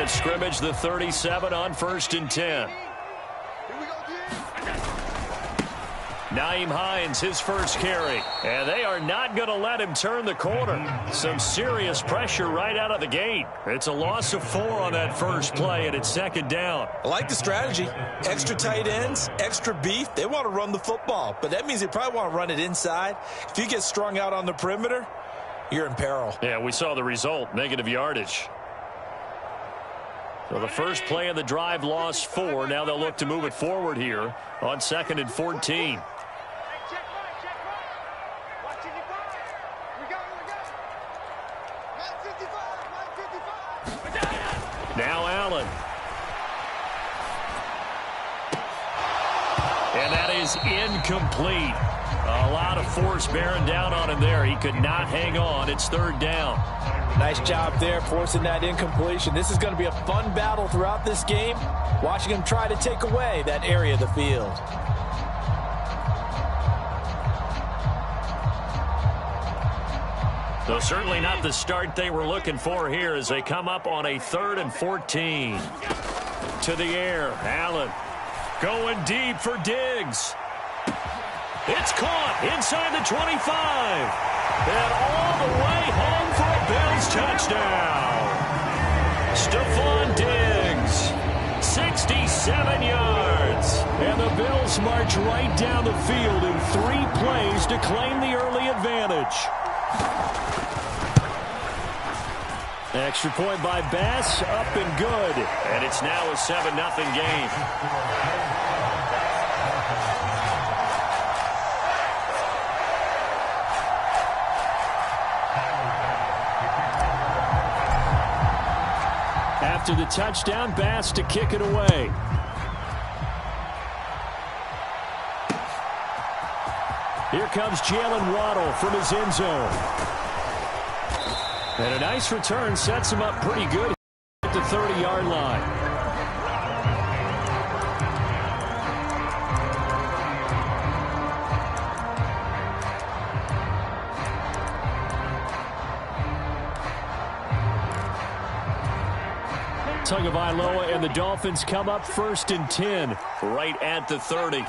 of scrimmage, the 37 on 1st and 10. Nyheim Hines, his first carry. And they are not going to let him turn the corner. Some serious pressure right out of the gate. It's a loss of 4 on that first play, and it's 2nd down. I like the strategy. Extra tight ends, extra beef. They want to run the football, but that means they probably want to run it inside. If you get strung out on the perimeter, you're in peril. Yeah, we saw the result, negative yardage. So the first play of the drive lost 4. Now they'll look to move it forward here on 2nd and 14. Now Allen. And that is incomplete. A lot of force bearing down on him there. He could not hang on. It's 3rd down. Nice job there forcing that incompletion. This is going to be a fun battle throughout this game. Watching him try to take away that area of the field. So certainly not the start they were looking for here as they come up on a 3rd and 14. To the air. Allen going deep for Diggs. It's caught inside the 25. And all the way home for a Bills touchdown. Stephon Diggs, 67 yards. And the Bills march right down the field in 3 plays to claim the early advantage. Extra point by Bass, up and good. And it's now a 7-0 game. After the touchdown, Bass to kick it away. Here comes Jalen Waddle from his end zone. And a nice return sets him up pretty good at the 30-yard line. Tagovailoa and the Dolphins come up 1st and 10 right at the 30.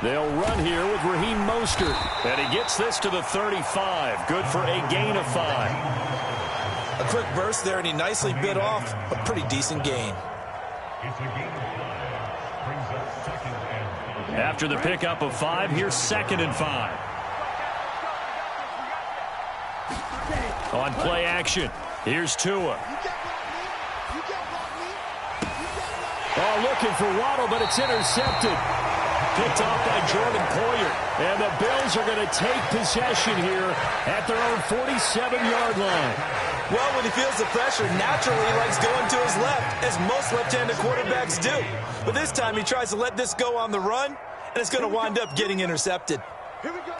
They'll run here with Raheem Mostert. And he gets this to the 35. Good for a gain of 5. A quick burst there, and he nicely bit off a pretty decent gain. After the pickup of 5, here's 2nd and 5. On play action, here's Tua. Oh, looking for Waddle, but it's intercepted. Picked off by Jordan Poyer. And the Bills are going to take possession here at their own 47-yard line. Well, when he feels the pressure, naturally he likes going to his left, as most left-handed quarterbacks do. But this time he tries to let this go on the run, and it's going to wind up getting intercepted. Here we go.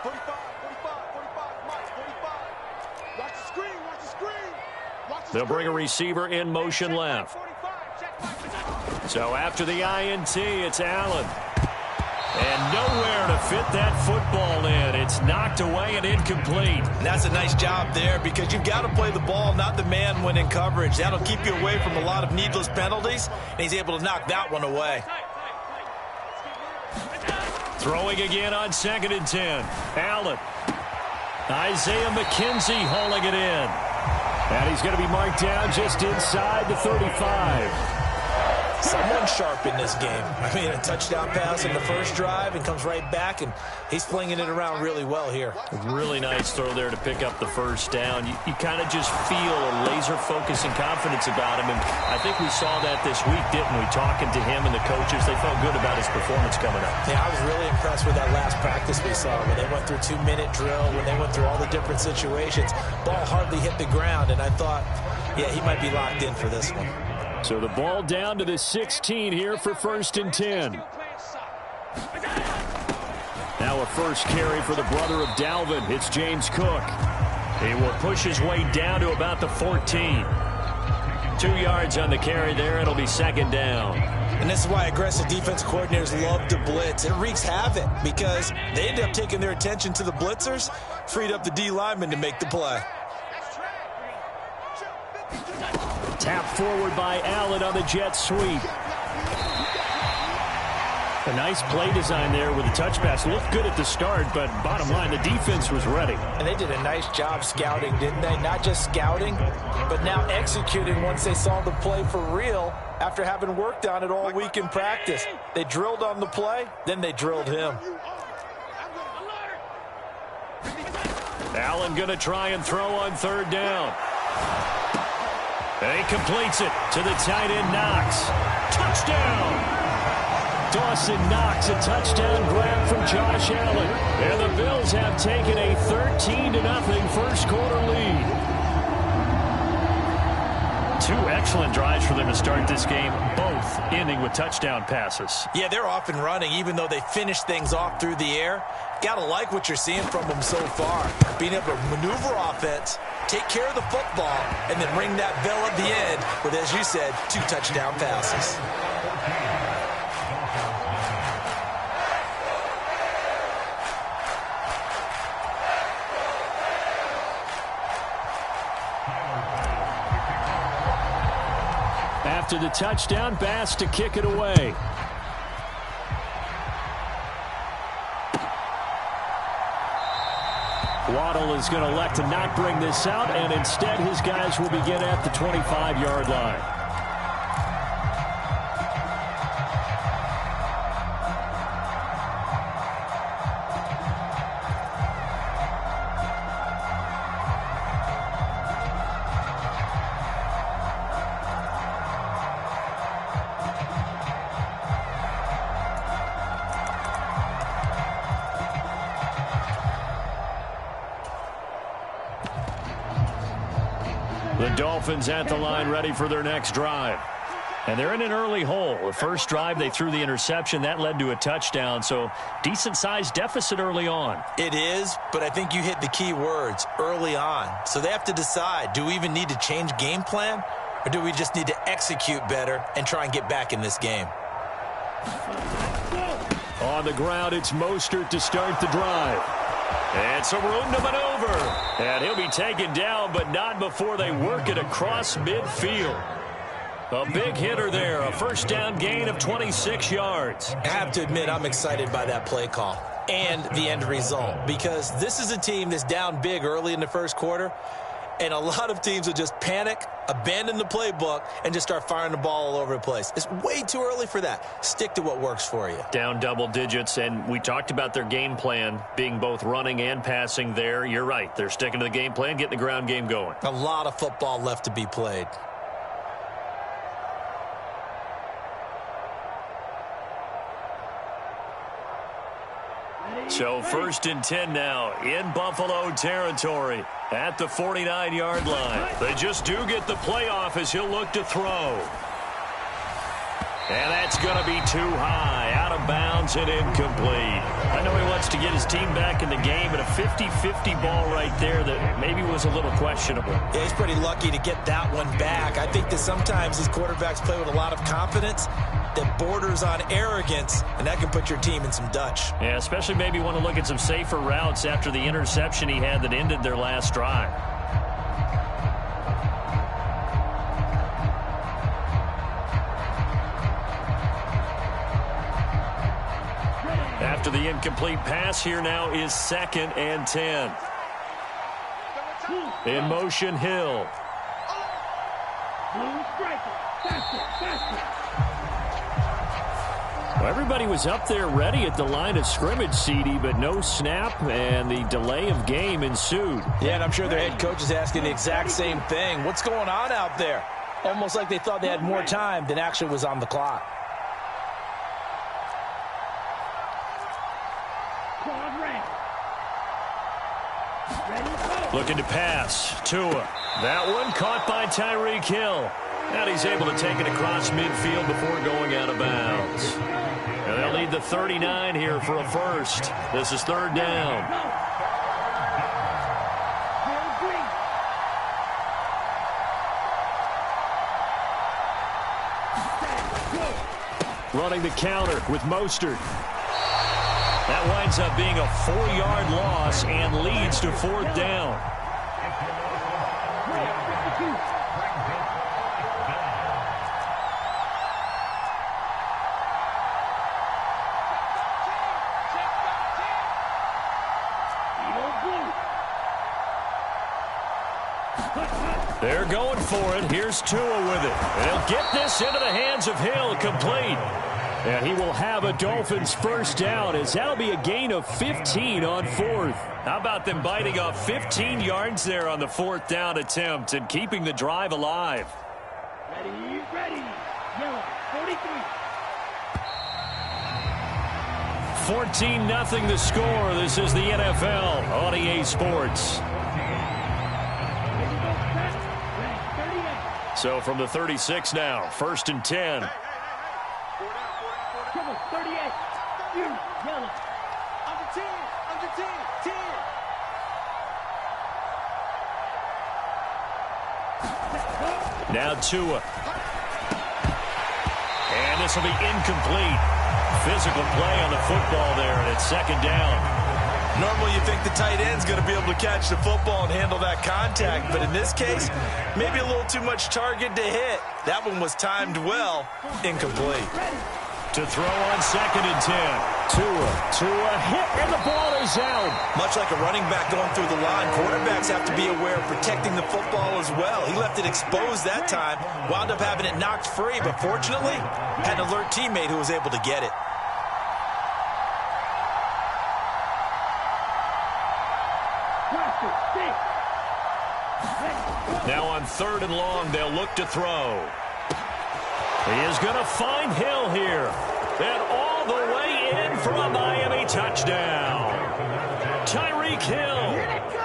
45, 45, 45, Mike, 45. Watch the screen, watch the screen. They'll bring a receiver in motion left. So after the INT, it's Allen. And nowhere to fit that football in. It's knocked away and incomplete. And that's a nice job there, because you've got to play the ball, not the man when in coverage. That'll keep you away from a lot of needless penalties, and he's able to knock that one away. Throwing again on 2nd and 10. Allen. Isaiah McKenzie hauling it in. And he's going to be marked down just inside the 35. Someone sharp in this game. I mean, a touchdown pass in the first drive and comes right back, and he's flinging it around really well here. Really nice throw there to pick up the first down. You kind of just feel a laser focus and confidence about him, and I think we saw that this week, didn't we? Talking to him and the coaches, they felt good about his performance coming up. Yeah, I was really impressed with that last practice we saw when they went through 2-minute drill, when they went through all the different situations. Ball hardly hit the ground, and I thought, yeah, he might be locked in for this one. So the ball down to the 16 here for 1st and 10. Now a first carry for the brother of Dalvin. It's James Cook. He will push his way down to about the 14. 2 yards on the carry there. It'll be 2nd down. And this is why aggressive defense coordinators love to blitz. It wreaks havoc because they end up taking their attention to the blitzers, freed up the D lineman to make the play. Tapped forward by Allen on the jet sweep. A nice play design there with a touch pass. Looked good at the start, but bottom line, the defense was ready. And they did a nice job scouting, didn't they? Not just scouting, but now executing once they saw the play for real after having worked on it all week in practice. They drilled on the play, then they drilled him. Allen going to try and throw on third down. And he completes it to the tight end, Knox. Touchdown! Dawson Knox, a touchdown grab from Josh Allen. And the Bills have taken a 13-0 first quarter lead. Two excellent drives for them to start this game, both ending with touchdown passes. Yeah, they're off and running, even though they finished things off through the air. Got to like what you're seeing from them so far. Being able to maneuver offense, take care of the football, and then ring that bell at the end with, as you said, 2 touchdown passes. After the touchdown, Bass to kick it away. Waddle is going to elect to not bring this out, and instead his guys will begin at the 25-yard line. The Dolphins at the line ready for their next drive. And they're in an early hole. The first drive, they threw the interception. That led to a touchdown, so decent-sized deficit early on. It is, but I think you hit the key words, early on. So they have to decide, do we even need to change game plan, or do we just need to execute better and try and get back in this game? On the ground, it's Mostert to start the drive. And some room to maneuver. And he'll be taken down, but not before they work it across midfield. A big hitter there, a first down gain of 26 yards. I have to admit, I'm excited by that play call and the end result, because this is a team that's down big early in the first quarter, and a lot of teams will just panic, abandon the playbook, and just start firing the ball all over the place. It's way too early for that. Stick to what works for you. Down double digits, and we talked about their game plan being both running and passing there. You're right. They're sticking to the game plan, getting the ground game going. A lot of football left to be played. So 1st and 10 now in Buffalo territory at the 49-yard line. They just do get the playoff as he'll look to throw. And that's going to be too high, out of bounds and incomplete. I know he wants to get his team back in the game, but a 50-50 ball right there that maybe was a little questionable. Yeah, he's pretty lucky to get that one back. I think that sometimes these quarterbacks play with a lot of confidence that borders on arrogance, and that can put your team in some Dutch. Yeah, especially maybe want to look at some safer routes after the interception he had that ended their last drive. After the incomplete pass, here now is 2nd and 10. In motion, Hill. Well, everybody was up there ready at the line of scrimmage, CD, but no snap, and the delay of game ensued. Yeah, and I'm sure their head coach is asking the exact same thing. What's going on out there? Almost like they thought they had more time than actually was on the clock. Looking to pass. Tua. That one caught by Tyreek Hill. And he's able to take it across midfield before going out of bounds. And they'll need the 39 here for a first. This is 3rd down. Running the counter with Mostert. That winds up being a 4-yard loss and leads to 4th down. They're going for it. Here's Tua with it. And he'll get this into the hands of Hill, complete. And he will have a Dolphins first down, as that'll be a gain of 15 on fourth. How about them biting off 15 yards there on the fourth down attempt and keeping the drive alive? Ready. Yellow, 43. 14-0 the score. This is the NFL on EA Sports. So from the 36 now, 1st and 10. Come on, 38. You, yellow. Under 10, 10. Now Tua. And this will be incomplete. Physical play on the football there, and it's 2nd down. Normally you think the tight end's going to be able to catch the football and handle that contact, but in this case, maybe a little too much target to hit. That one was timed well. Incomplete. To throw on 2nd and 10. Tua hit, and the ball is out. Much like a running back going through the line, quarterbacks have to be aware of protecting the football as well. He left it exposed that time, wound up having it knocked free, but fortunately, had an alert teammate who was able to get it. Now on 3rd and long, they'll look to throw. He is going to find Hill here. And all the way in for a Miami touchdown. Tyreek Hill,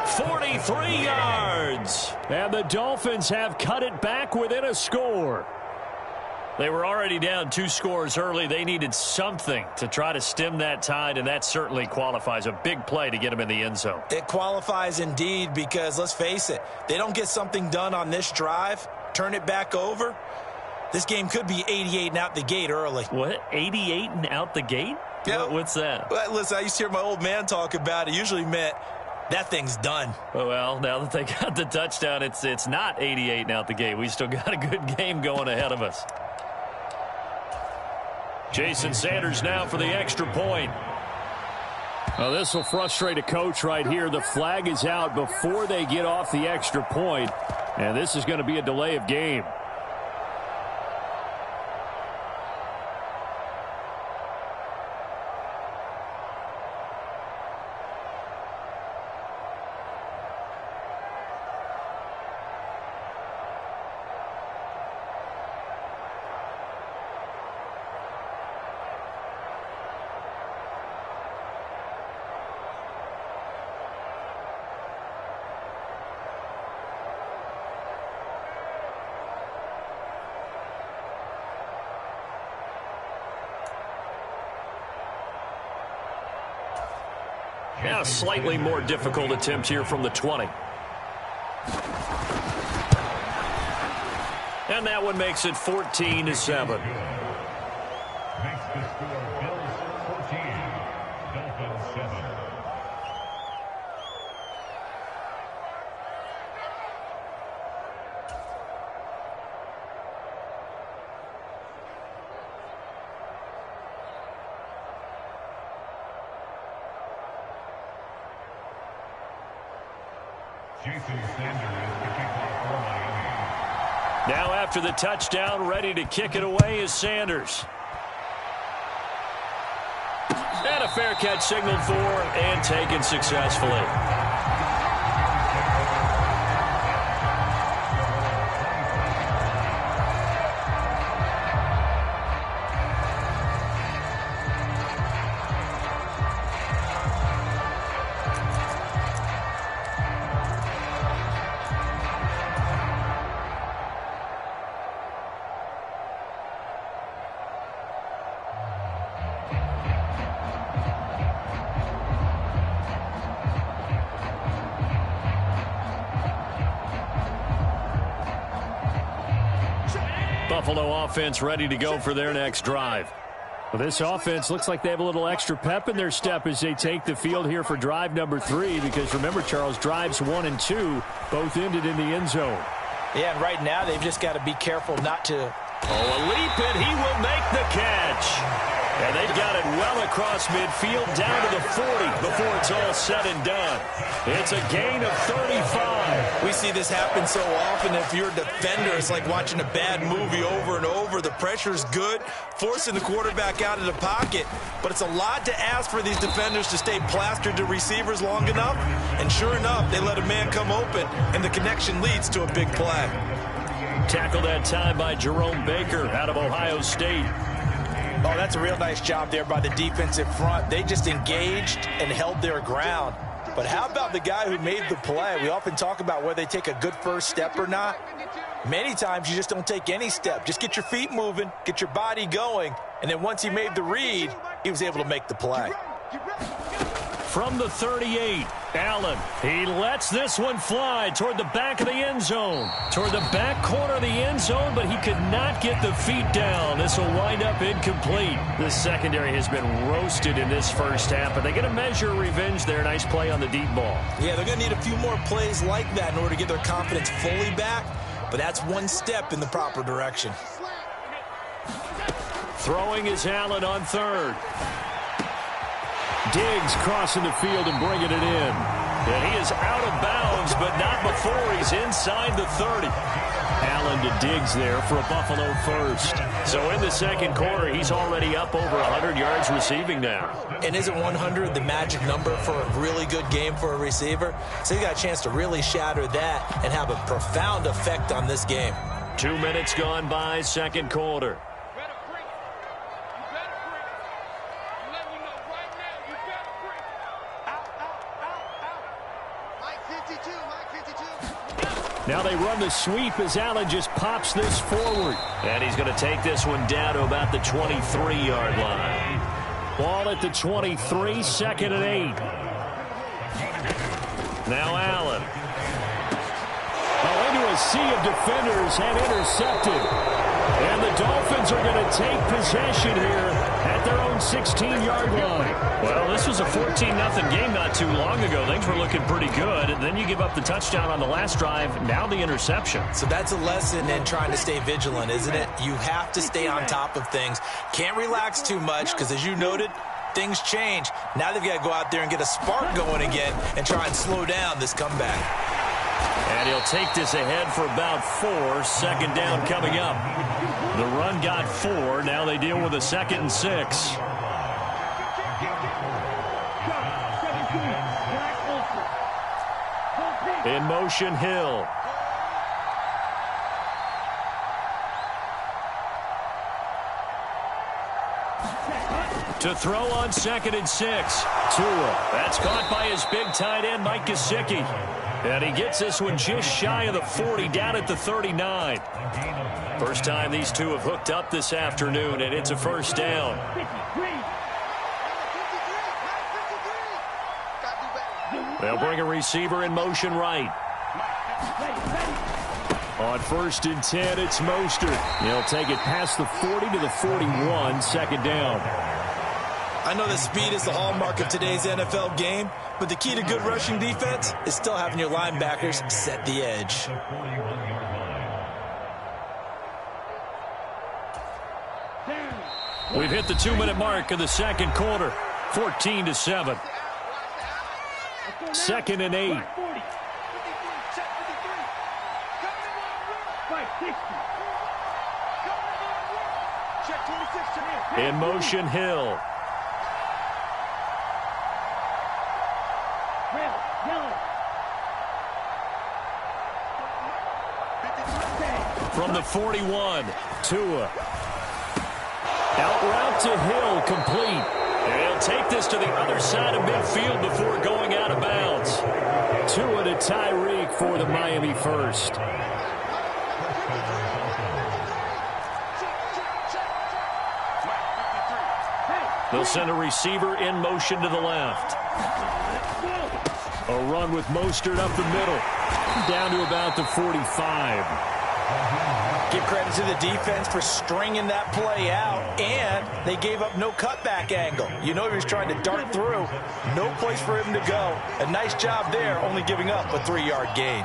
43 yards. And the Dolphins have cut it back within a score. They were already down 2 scores early. They needed something to try to stem that tide, and that certainly qualifies. A big play to get them in the end zone. It qualifies indeed because, let's face it, they don't get something done on this drive, turn it back over, this game could be 88 and out the gate early. What? 88 and out the gate? Yeah. What's that? Well, listen, I used to hear my old man talk about it. Usually meant that thing's done. Well, now that they got the touchdown, it's not 88 and out the gate. We still got a good game going ahead of us. Jason Sanders now for the extra point. Well, this will frustrate a coach right here. The flag is out before they get off the extra point, and this is going to be a delay of game. Now a slightly more difficult attempt here from the 20. And that one makes it 14-7. Now after the touchdown, ready to kick it away is Sanders. And a fair catch signaled for and taken successfully. Buffalo offense ready to go for their next drive. Well, this offense looks like they have a little extra pep in their step as they take the field here for drive number 3, because remember, Charles, drives 1 and 2 both ended in the end zone. Yeah, and right now they've just got to be careful not to. Oh, a leap, and he will make the catch. And they've got it well across midfield down to the 40 before it's all said and done. It's a gain of 35. We see this happen so often. If you're a defender, it's like watching a bad movie over and over. The pressure's good, forcing the quarterback out of the pocket. But it's a lot to ask for these defenders to stay plastered to receivers long enough. And sure enough, they let a man come open, and the connection leads to a big play. Tackled that time by Jerome Baker out of Ohio State. Oh, that's a real nice job there by the defensive front. They just engaged and held their ground. But how about the guy who made the play? We often talk about whether they take a good first step or not. Many times you just don't take any step. Just get your feet moving, get your body going, and then once he made the read, he was able to make the play. From the 38, Allen. He lets this one fly toward the back of the end zone. Toward the back corner of the end zone, but he could not get the feet down. This will wind up incomplete. The secondary has been roasted in this first half, but they're going to measure revenge there. Nice play on the deep ball. Yeah, they're going to need a few more plays like that in order to get their confidence fully back, but that's one step in the proper direction. Throwing is Allen on third. Diggs crossing the field and bringing it in. And he is out of bounds, but not before he's inside the 30. Allen to Diggs there for a Buffalo first. So in the second quarter, he's already up over 100 yards receiving now. And isn't 100 the magic number for a really good game for a receiver? So he got a chance to really shatter that and have a profound effect on this game. 2 minutes gone by, second quarter. Now they run the sweep as Allen just pops this forward. And he's going to take this one down to about the 23-yard line. Ball at the 23, second and 8. Now Allen. Into a sea of defenders and intercepted. And the Dolphins are going to take possession here at their own 16-yard line. Well, this was a 14-0 game not too long ago. Things were looking pretty good. And then you give up the touchdown on the last drive. Now the interception. So that's a lesson in trying to stay vigilant, isn't it? You have to stay on top of things. Can't relax too much because, as you noted, things change. Now they've got to go out there and get a spark going again and try and slow down this comeback. And he'll take this ahead for about 4. Second down coming up. The run got 4. Now they deal with a 2nd and 6. In motion, Hill. To throw on 2nd and 6. Tua. That's caught by his big tight end, Mike Gesicki. And he gets this one just shy of the 40, down at the 39. First time these two have hooked up this afternoon, and it's a first down. They'll bring a receiver in motion right. On 1st and 10, it's Mostert. They'll take it past the 40 to the 41, second down. I know that speed is the hallmark of today's NFL game, but the key to good rushing defense is still having your linebackers set the edge. We've hit the 2-minute mark of the second quarter, 14-7. 2nd and 8. In motion, Hill. From the 41, Tua. Out route to Hill, complete. And he'll take this to the other side of midfield before going out of bounds. Tua to Tyreek for the Miami first. They'll send a receiver in motion to the left. A run with Mostert up the middle. Down to about the 45. Give credit to the defense for stringing that play out, and they gave up no cutback angle. You know he was trying to dart through. No place for him to go. A nice job there, only giving up a 3-yard gain.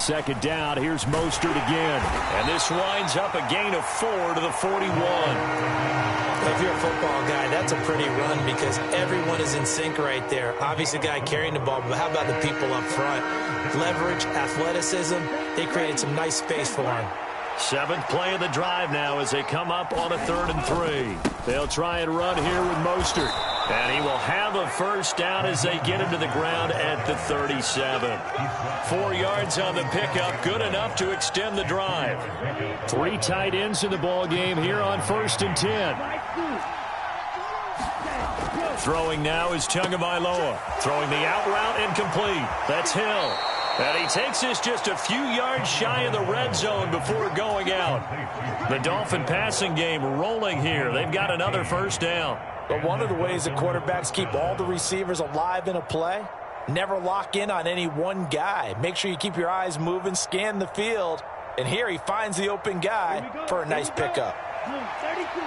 second down. Here's Mostert again. And this winds up a gain of 4 to the 41. If you're a football guy, that's a pretty run because everyone is in sync right there. Obviously, the guy carrying the ball, but how about the people up front? Leverage, athleticism, they created some nice space for him. 7th play of the drive now as they come up on a 3rd and 3. They'll try and run here with Mostert. And he will have a first down as they get him to the ground at the 37. 4 yards on the pickup, good enough to extend the drive. 3 tight ends in the ball game here on 1st and 10. Throwing now is Tagovailoa. Throwing the out route incomplete. That's Hill. And he takes this just a few yards shy of the red zone before going out. The Dolphin passing game rolling here. They've got another first down. But one of the ways that quarterbacks keep all the receivers alive in a play, never lock in on any one guy. Make sure you keep your eyes moving, scan the field. And here he finds the open guy for a nice pickup. 32.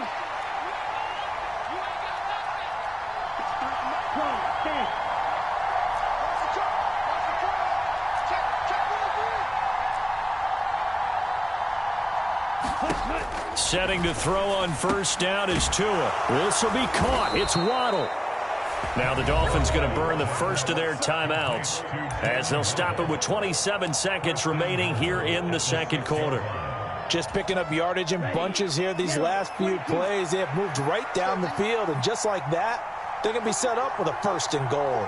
Setting to throw on first down is Tua. This will be caught. It's Waddle. Now the Dolphins going to burn the first of their timeouts as they'll stop it with 27 seconds remaining here in the second quarter. Just picking up yardage in bunches here these last few plays. They have moved right down the field, and just like that, they're going to be set up with a 1st and goal.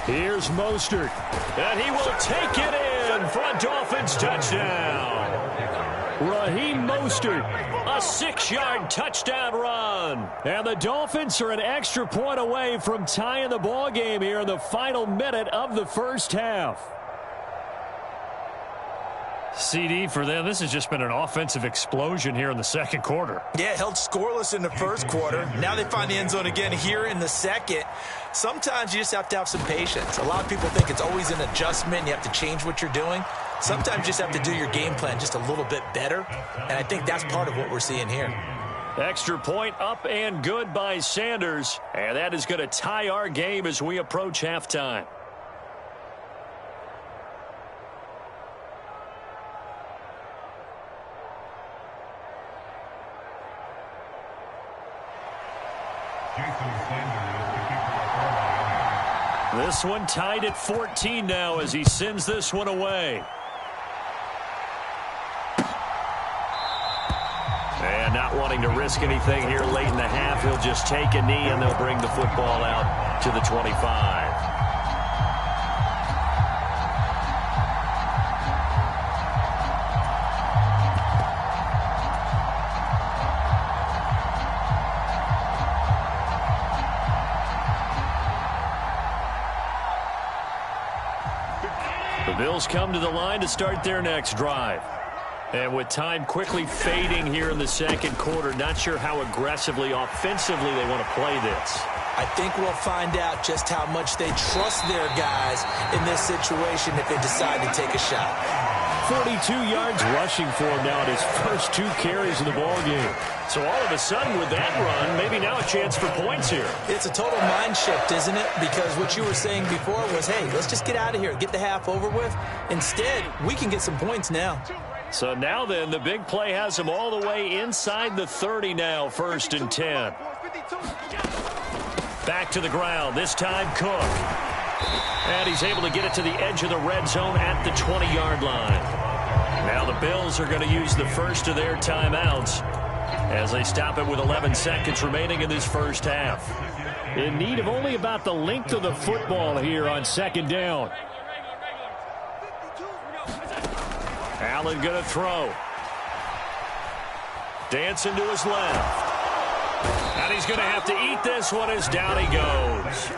Here's Mostert, and he will take it in for a Dolphins touchdown. Raheem Mostert, a 6-yard touchdown run. And the Dolphins are an extra point away from tying the ball game here in the final minute of the first half. CD, for them, this has just been an offensive explosion here in the second quarter. Yeah, held scoreless in the first quarter. Now they find the end zone again here in the second. Sometimes you just have to have some patience. A lot of people think it's always an adjustment. You have to change what you're doing. Sometimes you just have to do your game plan just a little bit better. And I think that's part of what we're seeing here. Extra point up and good by Sanders. And that is going to tie our game as we approach halftime. This one tied at 14 now as he sends this one away. And not wanting to risk anything here late in the half, he'll just take a knee and they'll bring the football out to the 25. The Bills come to the line to start their next drive. And with time quickly fading here in the second quarter, not sure how aggressively, offensively they want to play this. I think we'll find out just how much they trust their guys in this situation if they decide to take a shot. 42 yards rushing for him now in his first 2 carries of the ball game. So all of a sudden with that run, maybe now a chance for points here. It's a total mind shift, isn't it? Because what you were saying before was, hey, let's just get out of here, get the half over with. Instead, we can get some points now. So now then, the big play has him all the way inside the 30 now, 1st and 10. Back to the ground, this time Cook. And he's able to get it to the edge of the red zone at the 20-yard line. Now the Bills are going to use the first of their timeouts as they stop it with 11 seconds remaining in this first half. In need of only about the length of the football here on second down. Allen going to throw. Dancing to his left. And he's going to have to eat this one as down he goes.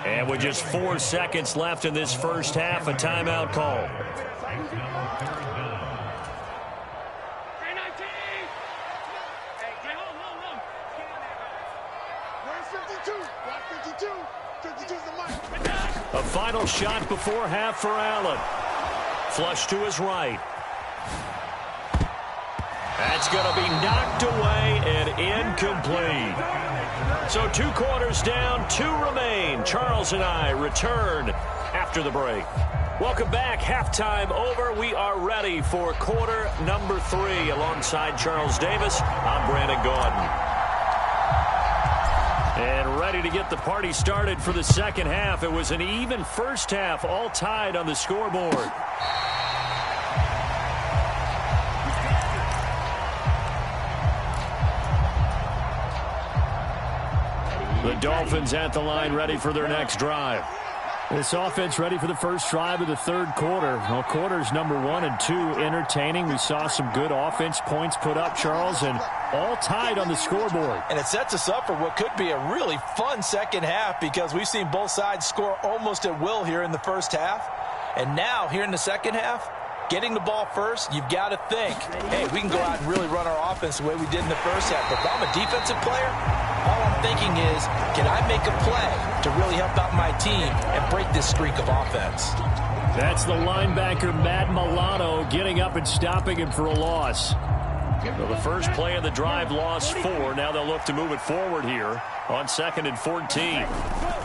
And with just 4 seconds left in this first half, a timeout call. A final shot before half for Allen. Flush to his right. That's going to be knocked away and incomplete. So 2 quarters down, 2 remain. Charles and I return after the break. Welcome back. Halftime over. We are ready for quarter number 3. Alongside Charles Davis, I'm Brandon Gaudin. And ready to get the party started for the second half. It was an even first half, all tied on the scoreboard. The Dolphins at the line, ready for their next drive. This offense ready for the first drive of the third quarter. Well, quarters number 1 and 2 entertaining. We saw some good offense points put up, Charles, and all tied on the scoreboard. And it sets us up for what could be a really fun second half because we've seen both sides score almost at will here in the first half. And now, here in the second half, getting the ball first, you've got to think, hey, we can go out and really run our offense the way we did in the first half. But if I'm a defensive player, all I'm thinking is, can I make a play to really help out my team and break this streak of offense? That's the linebacker, Matt Milano, getting up and stopping him for a loss. So the first play of the drive lost 4. Now they'll look to move it forward here on 2nd and 14.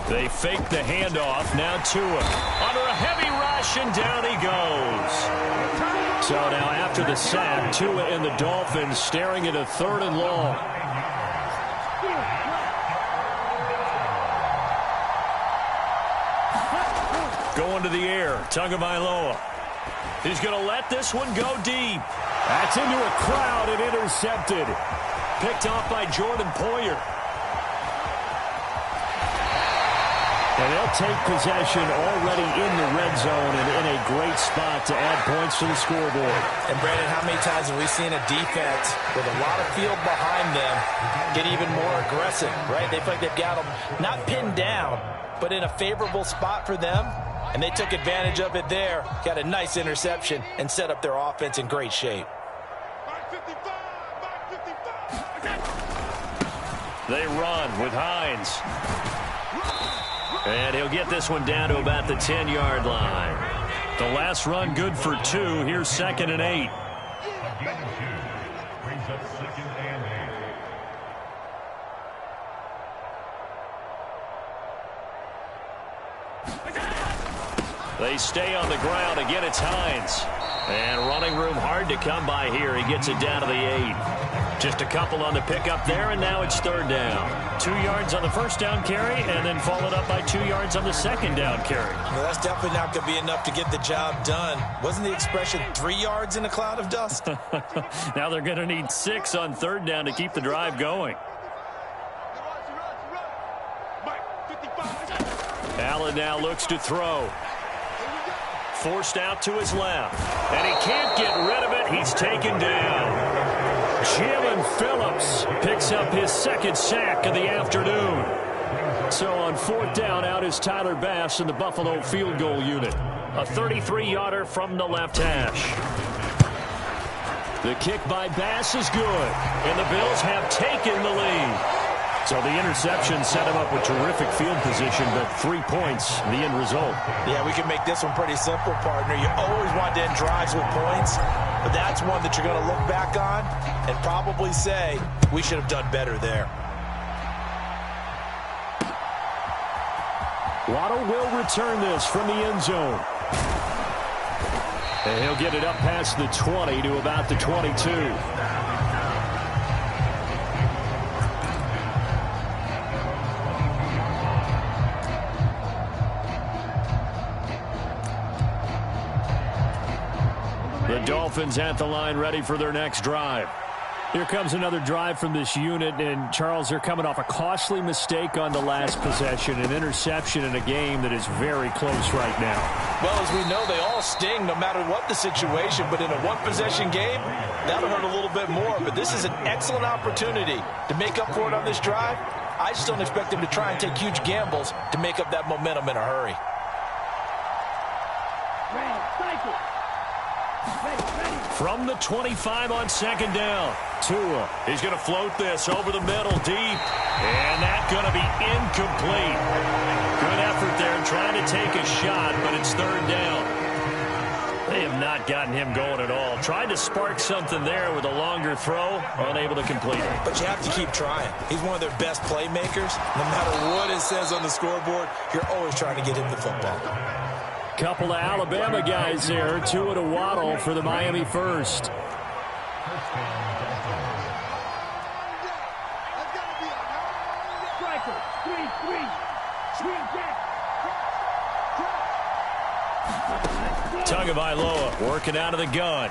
They fake the handoff. Now Tua under a heavy rush, and down he goes. So now after the sack, Tua and the Dolphins staring at a 3rd and long. Going to the air, Tagovailoa. He's going to let this one go deep. That's into a crowd and intercepted. Picked off by Jordan Poyer. And they'll take possession already in the red zone and in a great spot to add points to the scoreboard. And, Brandon, how many times have we seen a defense with a lot of field behind them get even more aggressive, right? They feel like they've got them not pinned down, but in a favorable spot for them. And they took advantage of it there, got a nice interception, and set up their offense in great shape. They run with Hines. And he'll get this one down to about the 10-yard line. The last run good for 2. Here's 2nd and 8. They stay on the ground. Again, it's Hines. And running room hard to come by here. He gets it down to the 8. Just a couple on the pickup there, and now it's 3rd down. 2 yards on the first down carry, and then followed up by 2 yards on the second down carry. Well, that's definitely not going to be enough to get the job done. Wasn't the expression 3 yards in a cloud of dust? Now they're going to need 6 on 3rd down to keep the drive going. Allen now looks to throw. Forced out to his left. And he can't get rid of it. He's taken down. Jalen Phillips picks up his 2nd sack of the afternoon. So on 4th down, out is Tyler Bass in the Buffalo field goal unit. A 33-yarder from the left hash. The kick by Bass is good. And the Bills have taken the lead. So the interception set him up with terrific field position, but 3 points, the end result. Yeah, we can make this one pretty simple, partner. You always want to end drives with points, but that's one that you're going to look back on and probably say, we should have done better there. Waddle will return this from the end zone. And he'll get it up past the 20 to about the 22. The Dolphins at the line, ready for their next drive. Here comes another drive from this unit, and Charles, they're coming off a costly mistake on the last possession, an interception in a game that is very close right now. Well, as we know, they all sting no matter what the situation, but in a one-possession game, that'll hurt a little bit more. But this is an excellent opportunity to make up for it on this drive. I just don't expect them to try and take huge gambles to make up that momentum in a hurry. From the 25 on 2nd down, Tua. He's going to float this over the middle deep. And that's going to be incomplete. Good effort there trying to take a shot, but it's 3rd down. They have not not gotten him going at all. Tried to spark something there with a longer throw, unable to complete it. But you have to keep trying. He's one of their best playmakers. No matter what it says on the scoreboard, you're always trying to get him the football. Couple of Alabama guys there. Tua to Waddle for the Miami first. Tagovailoa working out of the gun.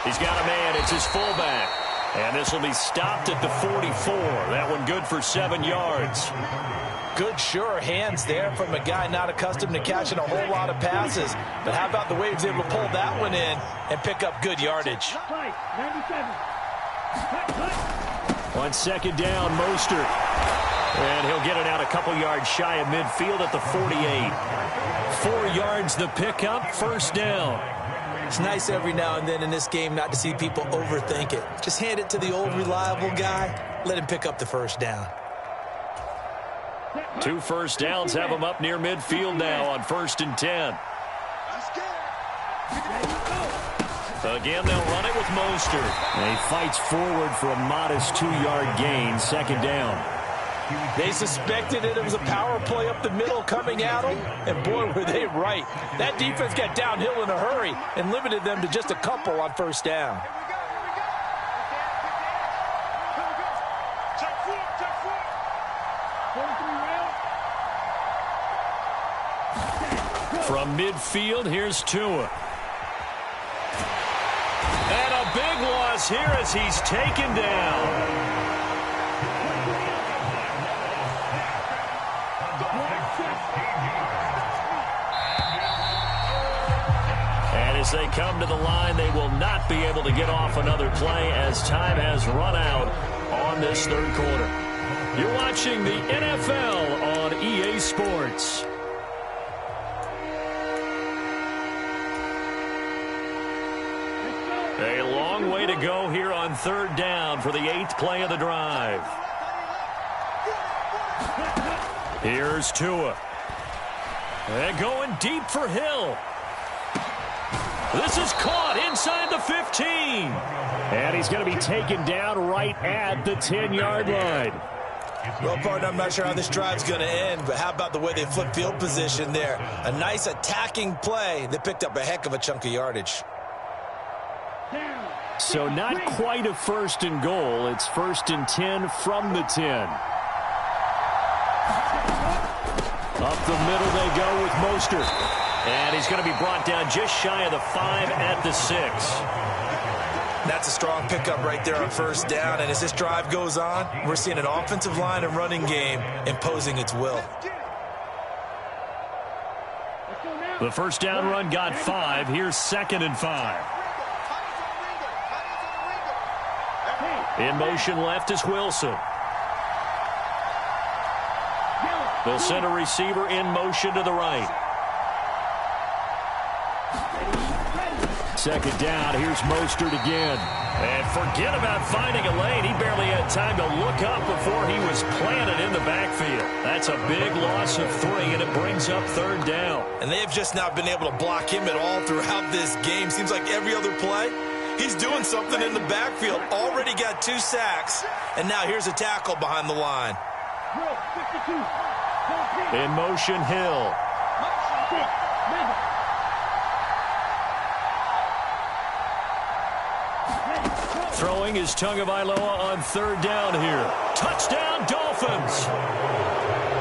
He's got a man. It's his fullback. And this will be stopped at the 44. That one good for 7 yards. Good, sure hands there from a guy not accustomed to catching a whole lot of passes. But how about the way he was able to pull that one in and pick up good yardage? 1 second down, Mostert. And he'll get it out a couple yards shy of midfield at the 48. 4 yards the pickup, first down. It's nice every now and then in this game not to see people overthink it. Just hand it to the old reliable guy. Let him pick up the first down. 2 first downs have him up near midfield now on 1st and 10. Again, they'll run it with Mostert. And he fights forward for a modest 2-yard gain, second down. They suspected it was a power play up the middle coming at them, and boy, were they right. That defense got downhill in a hurry and limited them to just a couple on first down. From midfield, here's Tua. And a big loss here as he's taken down. And as they come to the line, they will not be able to get off another play as time has run out on this third quarter. You're watching the NFL on EA Sports. A long way to go here on third down for the 8th play of the drive. Here's Tua. And going deep for Hill. This is caught inside the 15. And he's going to be taken down right at the 10-yard line. Well, partner, I'm not sure how this drive's going to end, but how about the way they flip field position there? A nice attacking play that picked up a heck of a chunk of yardage. So not quite a 1st and goal. It's 1st and 10 from the 10. Up the middle they go with Mostert. And he's going to be brought down just shy of the 5 at the 6. That's a strong pickup right there on first down. And as this drive goes on, we're seeing an offensive line and running game imposing its will. The first down run got 5. Here's 2nd and 5. In motion left is Wilson. They'll send a receiver in motion to the right. 2nd down. Here's Mostert again. And forget about finding a lane. He barely had time to look up before he was planted in the backfield. That's a big loss of 3, and it brings up 3rd down. And they've just not been able to block him at all throughout this game. Seems like every other play, he's doing something in the backfield. Already got 2 sacks, and now here's a tackle behind the line. In motion, Hill. Throwing is Tagovailoa on 3rd down here. Touchdown, Dolphins.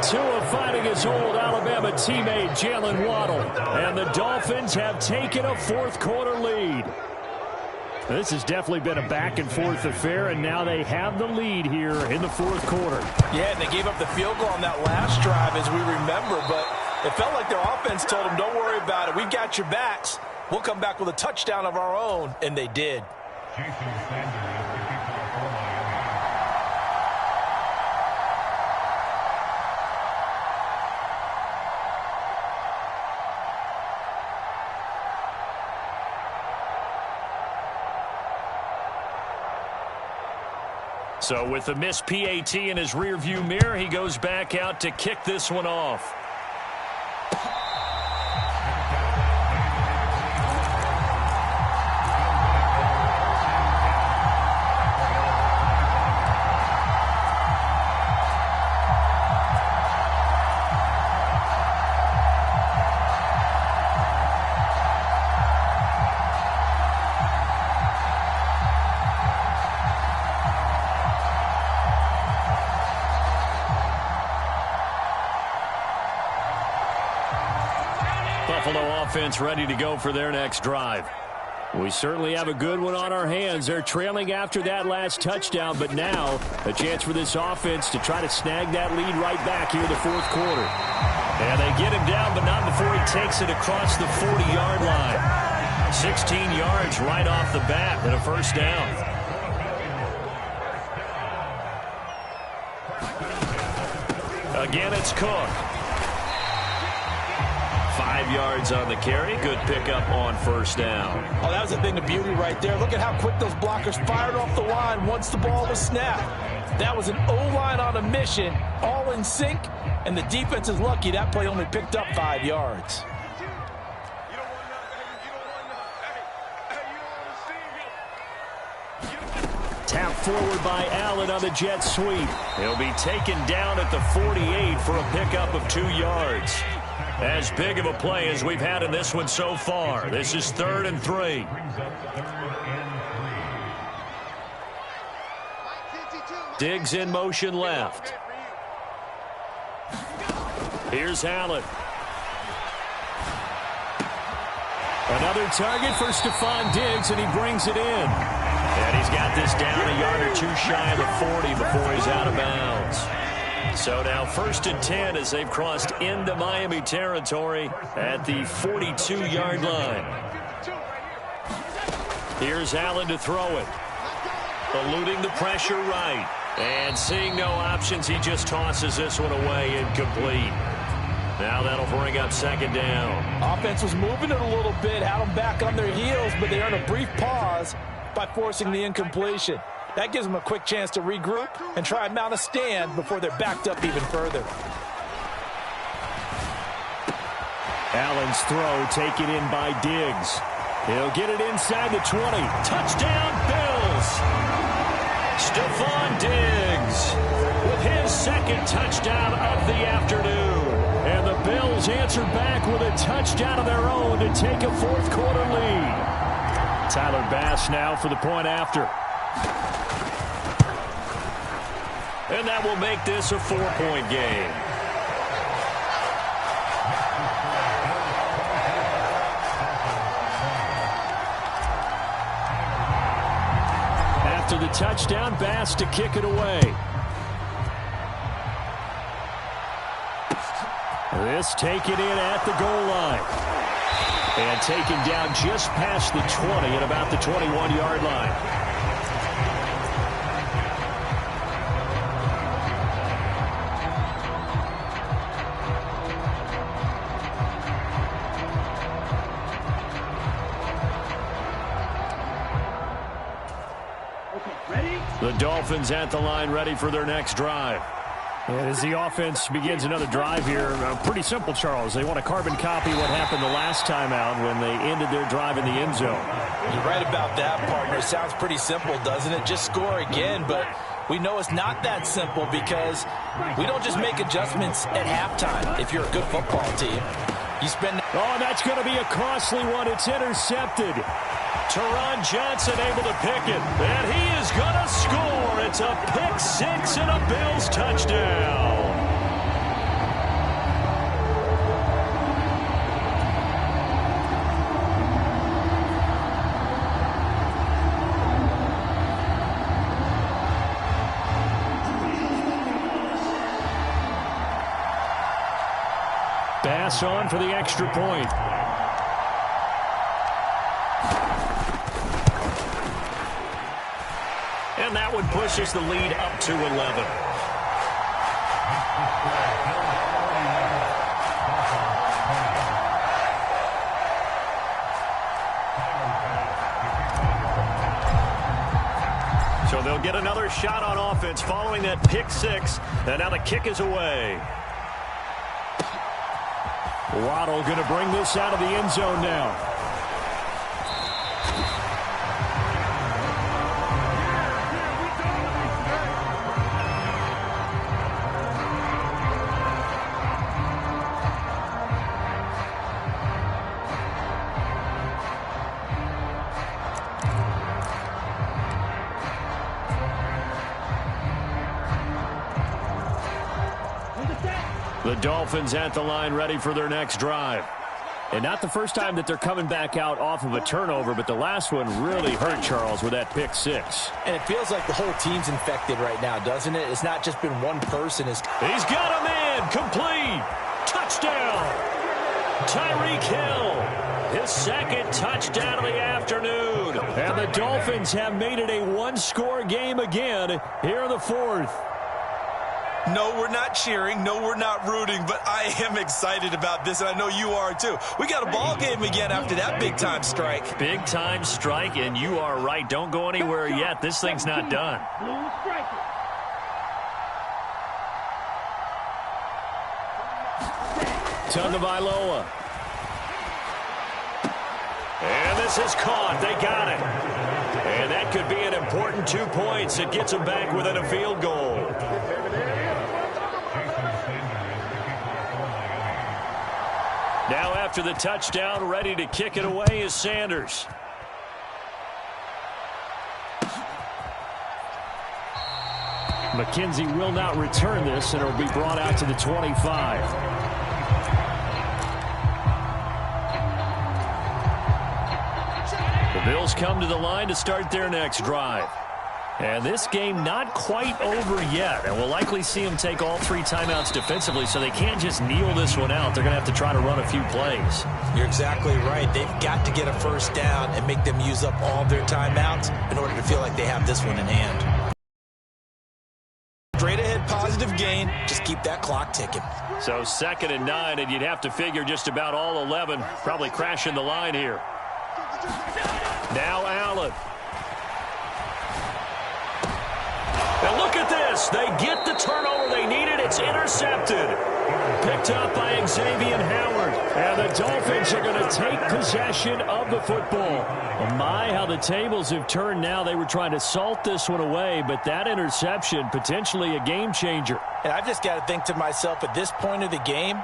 Tua finding his old Alabama teammate, Jalen Waddle. And the Dolphins have taken a 4th quarter lead. This has definitely been a back-and-forth affair, and now they have the lead here in the 4th quarter. Yeah, and they gave up the field goal on that last drive, as we remember, but it felt like their offense told them, don't worry about it. We've got your backs. We'll come back with a touchdown of our own, and they did. So with the missed PAT in his rearview mirror, he goes back out to kick this one off. offense ready to go for their next drive. We certainly have a good one on our hands. They're trailing after that last touchdown, but now a chance for this offense to try to snag that lead right back here in the fourth quarter. And they get him down, but not before he takes it across the 40-yard line. 16 yards right off the bat and a first down. Again, it's Cook. 5 yards on the carry. Good pickup on first down. Oh, that was a thing of beauty right there. Look at how quick those blockers fired off the line once the ball was snapped. That was an O-line on a mission, all in sync, and the defense is lucky that play only picked up 5 yards. Tap forward by Allen on the jet sweep. He'll be taken down at the 48 for a pickup of 2 yards. As big of a play as we've had in this one so far. This is 3rd and 3. Diggs in motion left. Here's Allen. Another target for Stephon Diggs, and he brings it in. And he's got this down a yard or two shy of the 40 before he's out of bounds. So now 1st and 10 as they've crossed into Miami territory at the 42-yard line. Here's Allen to throw it. Eluding the pressure right. And seeing no options, he just tosses this one away incomplete. Now that'll bring up 2nd down. Offense was moving it a little bit, had them back on their heels, but they earned a brief pause by forcing the incompletion. That gives them a quick chance to regroup and try and mount a stand before they're backed up even further. Allen's throw taken in by Diggs. He'll get it inside the 20. Touchdown, Bills! Stephon Diggs with his 2nd touchdown of the afternoon. And the Bills answer back with a touchdown of their own to take a fourth quarter lead. Tyler Bass now for the point after. And that will make this a 4-point game. After the touchdown, Bass to kick it away. This taken in at the goal line. And taken down just past the 20 at about the 21-yard line. The Dolphins at the line ready for their next drive. And as the offense begins another drive here, pretty simple, Charles. They want to carbon copy what happened the last time out when they ended their drive in the end zone. You're right about that, partner. It sounds pretty simple, doesn't it? Just score again, but we know it's not that simple because we don't just make adjustments at halftime if you're a good football team. You spend... Oh, that's going to be a costly one. It's intercepted. Teron Johnson able to pick it, and he is going to score. It's a pick six and a Bills touchdown. Bass on for the extra point. And that one pushes the lead up to 11. So they'll get another shot on offense following that pick six. And now the kick is away. Waddle going to bring this out of the end zone now. The Dolphins at the line ready for their next drive. And not the first time that they're coming back out off of a turnover, but the last one really hurt Charles with that pick six. And it feels like the whole team's infected right now, doesn't it? It's not just been one person. He's got a man. Complete. Touchdown. Tyreek Hill. His second touchdown of the afternoon. And the Dolphins have made it a one-score game again here in the fourth. No, we're not cheering. No, we're not rooting, but I am excited about this, and I know you are too. We got a ball game again after that big-time strike. Big-time strike, and you are right. Don't go anywhere yet. This thing's not done. Tagovailoa. And this is caught. They got it. And that could be an important 2 points. It gets them back within a field goal. Now after the touchdown, ready to kick it away is Sanders. McKenzie will not return this, and it will be brought out to the 25. The Bills come to the line to start their next drive. And this game not quite over yet. And we'll likely see them take all 3 timeouts defensively, so they can't just kneel this one out. They're going to have to try to run a few plays. You're exactly right. They've got to get a first down and make them use up all their timeouts in order to feel like they have this one in hand. Straight ahead positive gain. Just keep that clock ticking. So 2nd and 9, and you'd have to figure just about all 11 probably crashing the line here. Now Allen. And look at this. They get the turnover they needed. It's intercepted. Picked up by Xavier Howard. And the Dolphins are going to take possession of the football. Oh my, how the tables have turned now. They were trying to salt this one away, but that interception, potentially a game changer. And I've just got to think to myself, at this point of the game,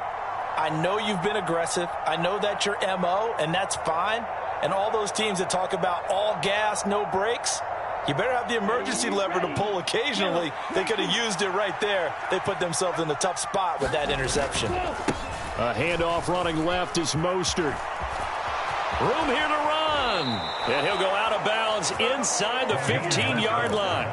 I know you've been aggressive. I know that's your MO, and that's fine. And all those teams that talk about all gas, no brakes, you better have the emergency lever to pull occasionally. They could have used it right there. They put themselves in a tough spot with that interception. A handoff running left is Mostert. Room here to run. And he'll go out of bounds inside the 15-yard line.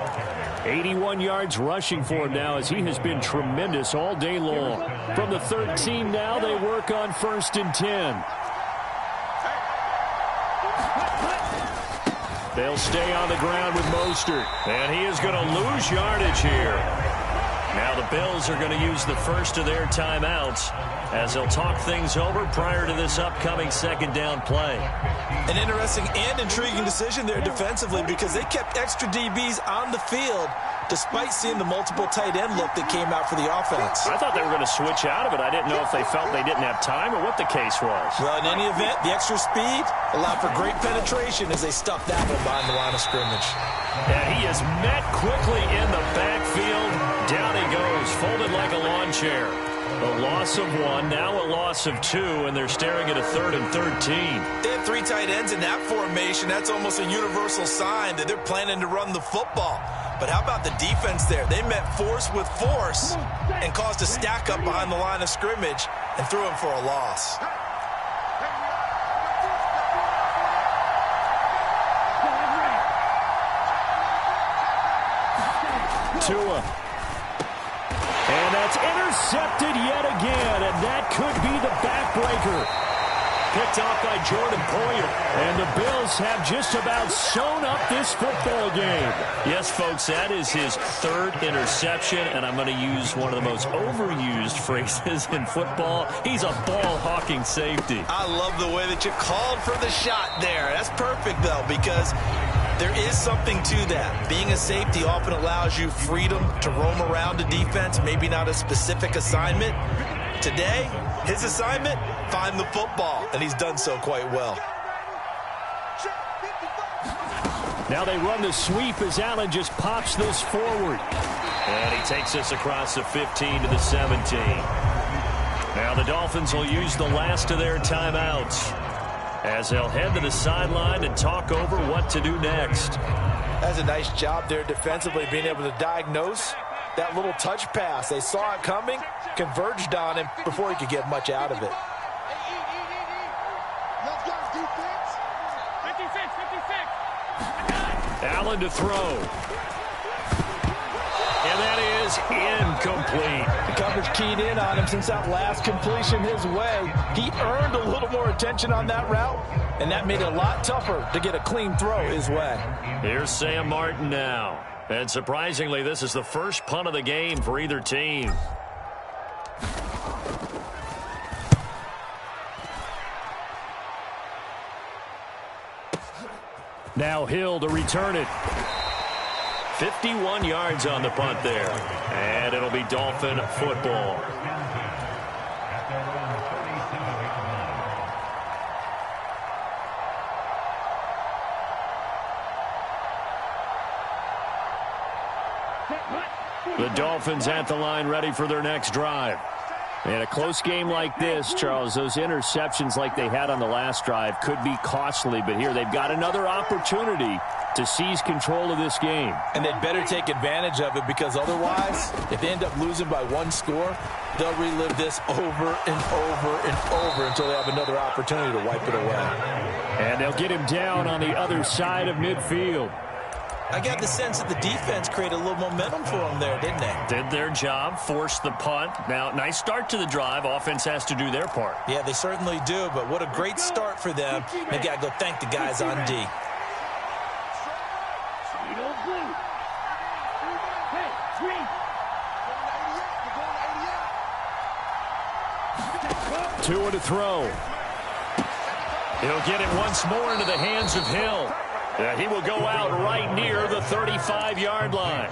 81 yards rushing for him now as he has been tremendous all day long. From the 13 now, they work on 1st and 10. They'll stay on the ground with Mostert. And he is going to lose yardage here. Now the Bills are going to use the first of their timeouts as they'll talk things over prior to this upcoming 2nd down play. An interesting and intriguing decision there defensively because they kept extra DBs on the field despite seeing the multiple tight end look that came out for the offense. I thought they were going to switch out of it. I didn't know if they felt they didn't have time or what the case was. Well, in any event, the extra speed allowed for great penetration as they stuffed that one behind the line of scrimmage. And he is met quickly in the backfield. Down he goes, folded like a lawn chair. A loss of 1, now a loss of 2, and they're staring at a 3rd and 13. They have 3 tight ends in that formation. That's almost a universal sign that they're planning to run the football. But how about the defense there? They met force with force and caused a stack up behind the line of scrimmage and threw him for a loss. Tua. And that's intercepted yet again, and that could be the backbreaker. Picked off by Jordan Poyer. And the Bills have just about sewn up this football game. Yes, folks, that is his 3rd interception, and I'm going to use one of the most overused phrases in football. He's a ball-hawking safety. I love the way that you called for the shot there. That's perfect, though, because there is something to that. Being a safety often allows you freedom to roam around the defense, maybe not a specific assignment. Today, his assignment, find the football, and he's done so quite well. Now they run the sweep as Allen just pops this forward. And he takes this across the 15 to the 17. Now the Dolphins will use the last of their timeouts as they'll head to the sideline and talk over what to do next. That's a nice job there defensively, being able to diagnose that little touch pass. They saw it coming, converged on him before he could get much out of it. Allen to throw. And that is incomplete. The coverage keyed in on him since that last completion his way. He earned a little more attention on that route, and that made it a lot tougher to get a clean throw his way. Here's Sam Martin now. And surprisingly, this is the first punt of the game for either team. Now Hill to return it. 51 yards on the punt there. And it'll be Dolphin football. The Dolphins at the line, ready for their next drive. In a close game like this, Charles, those interceptions like they had on the last drive could be costly, but here they've got another opportunity to seize control of this game. And they'd better take advantage of it, because otherwise, if they end up losing by one score, they'll relive this over and over and over until they have another opportunity to wipe it away. And they'll get him down on the other side of midfield. I got the sense that the defense created a little momentum for them there, didn't they? Did their job, forced the punt. Now, nice start to the drive. Offense has to do their part. Yeah, they certainly do, but what a great start for them. They got to go thank the guys on D. Tua to throw. He'll get it once more into the hands of Hill. He will go out right near the 35-yard line.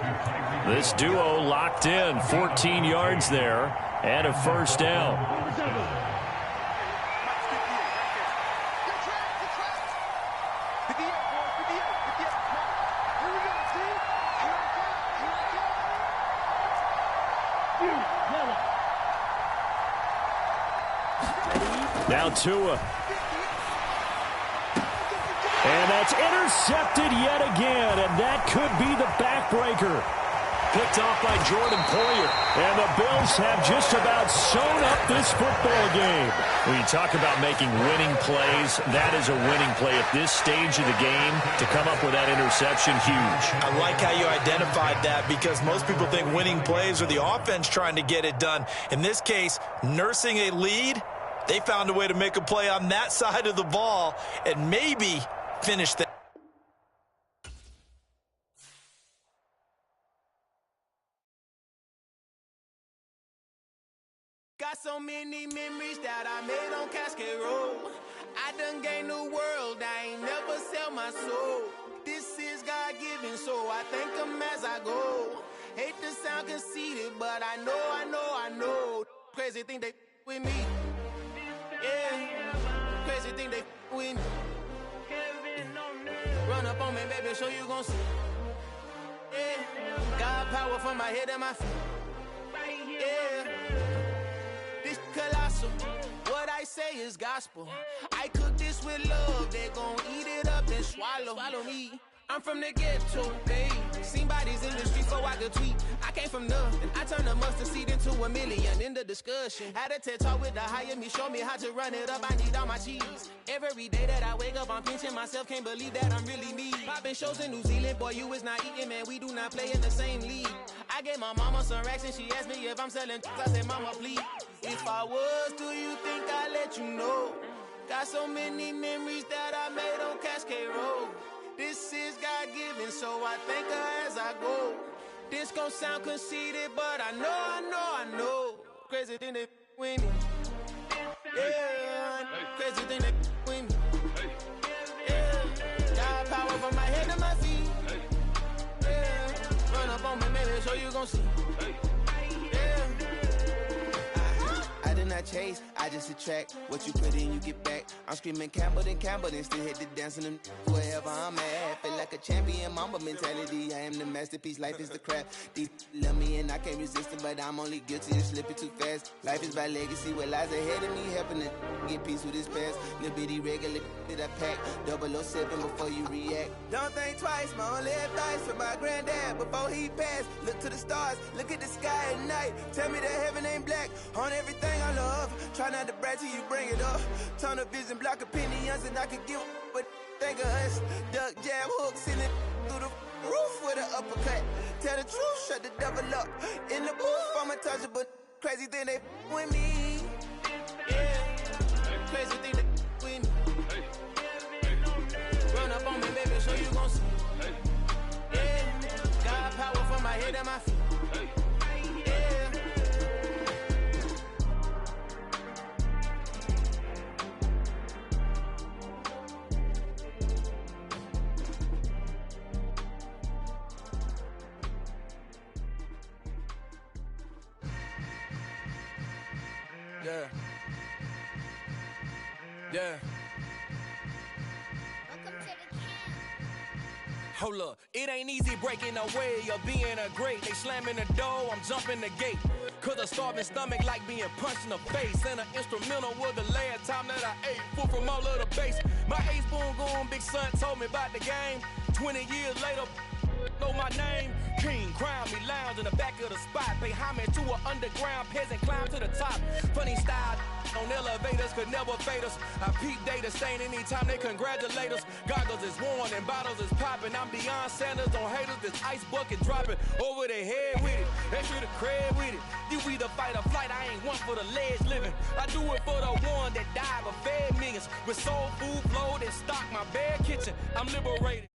This duo locked in, 14 yards there, and a first down. Now Tua. And that's intercepted yet again, and that could be the backbreaker. Picked off by Jordan Poyer. And the Bills have just about sewn up this football game. When you talk about making winning plays, that is a winning play at this stage of the game. To come up with that interception, huge. I like how you identified that, because most people think winning plays are the offense trying to get it done. In this case, nursing a lead, they found a way to make a play on that side of the ball and maybe finish that. Got so many memories that I made on Cascade Road. I done gained the world, I ain't never sell my soul. This is God-given, so I thank him as I go. Hate to sound conceited, but I know. Crazy thing they with me. Yeah, crazy thing they with me. Run up on me, baby, show you gon' see. Yeah, God power from my head and my feet. Yeah, this colossal. What I say is gospel. I cook this with love. They gon' eat it up and swallow me. I'm from the ghetto, babe. Seen bodies in the street so I could tweet. I came from nothing. I turned a mustard seed into a million in the discussion. Had a TED talk with the higher me, show me how to run it up. I need all my cheese. Every day that I wake up, I'm pinching myself. Can't believe that I'm really me. Popping shows in New Zealand, boy, you is not eating, man. We do not play in the same league. I gave my mama some racks and she asked me if I'm selling. I said, mama, please. If I was, do you think I'd let you know? Got so many memories that I made on Cascade Road. This is God-given, so I thank her as I go. This gon' sound conceited, but I know. Crazy thing they with me. Yeah, crazy thing they with me. Yeah, got power from my head to my feet. Yeah, run up on me, maybe so you gon' see. Yeah. I did not chase, I just attract. What you put in, you get back. I'm screaming Campbell, then still hit the dance and them wherever I'm at. Feel like a champion, mamba mentality. I am the masterpiece, life is the crap. These love me and I can't resist it, but I'm only guilty of slipping too fast. Life is by legacy, what lies ahead of me, helping to get peace with this past. Little bitty regular that I pack, 007 before you react. Don't think twice, my only advice for my granddad before he passed. Look to the stars, look at the sky at night. Tell me that heaven ain't black on everything I love. Try not to brag till you bring it up. Tunnel vision, block opinions, and I could give but think of us. Duck, jab, hooks in it through the uppercut. Tell the truth, shut the devil up. In the booth, I'm untouchable. Crazy thing they with me. Yeah, crazy thing they with me. Run up on me, baby, so you gon' see. Yeah, got power from my head and my feet. Yeah. Yeah. Welcome to the camp. Hold up, it ain't easy breaking away or being a great. They slamming the door, I'm jumping the gate. Cause a starving stomach like being punched in the face. And an instrumental was the last time that I ate. Full from all of the bass. My ace boom goon, big son told me about the game. 20 years later, know my name. King, crown me, lounge in the back of the spot. Pay homage to an underground peasant, climb to the top. Funny style on elevators could never fade us. I peep data stain anytime they congratulate us. Goggles is worn and bottles is popping. I'm beyond Sanders on haters, this ice bucket dropping over their head with it. Extra the cred with it. You either fight or flight, I ain't one for the ledge living. I do it for the one that died but fed millions. With soul food, flow that stock my bare kitchen. I'm liberated.